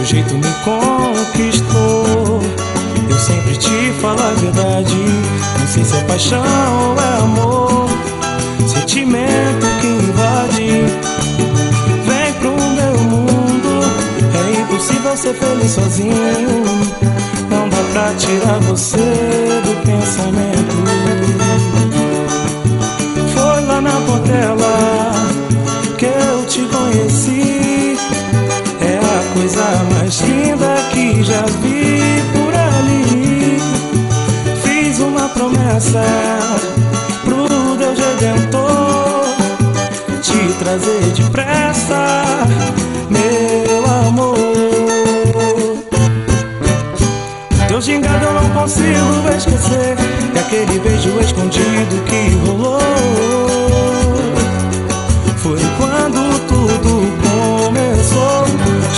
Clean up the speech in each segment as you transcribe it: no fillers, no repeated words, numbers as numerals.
Seu jeito me conquistou. Eu sempre te falo a verdade. Não sei se é paixão ou é amor, sentimento que invade. Vem pro meu mundo. É impossível ser feliz sozinho. Não dá pra tirar você do pensamento. Foi lá na Portela que eu te conheci. É a coisa mais linda que já vi por ali. Fiz uma promessa pro Deus Redentor, te trazer depressa, meu amor. Teu gingado eu não consigo esquecer, é aquele beijo escondido que rolou. Foi quando tudo começou.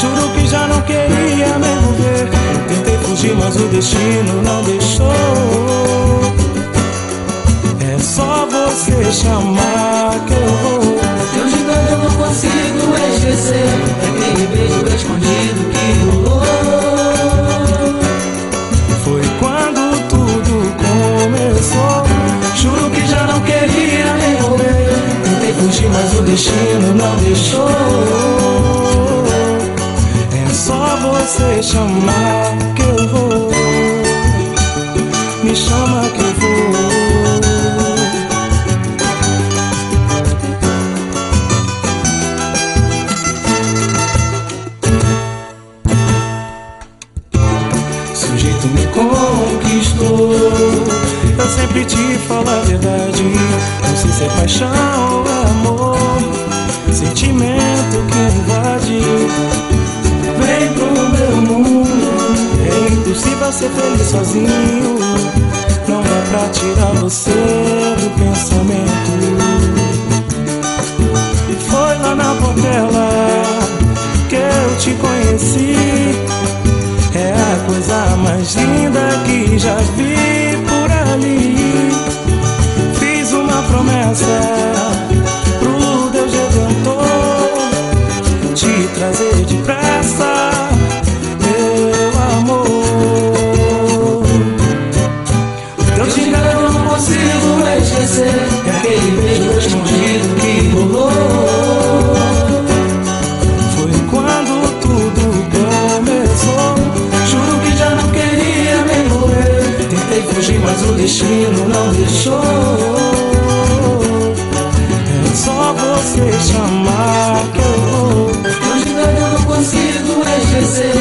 Juro que já não queria me envolver. Tentei fugir, mas o destino não deixou. É só você chamar que eu vou. Teu gingado eu não consigo esquecer, é aquele beijo escondido que rolou. Foi quando tudo começou. Juro que já não queria me envolver. Tentei fugir, mas o destino não deixou. É só você chamar que eu vou. Me chama que eu vou. Seu jeito me conquistou. Eu sempre te falo a verdade. Não sei se é paixão ou é amor, sentimento que invade. Vem pro meu mundo. É impossível ser feliz sozinho. Não dá pra tirar você do pensamento. Foi lá na Portela que eu te conheci. É a coisa mais linda que já vi por ali. Fiz uma promessa pro Deus Redentor, te trazer depressa, meu amor. Teu gingado eu não consigo esquecer, é aquele beijo escondido que rolou. Foi quando tudo começou. Juro que já não queria me envolver. Tentei fugir, mas o destino não deixou. É só você chamar que eu vou. Teu gingado eu não consigo esquecer,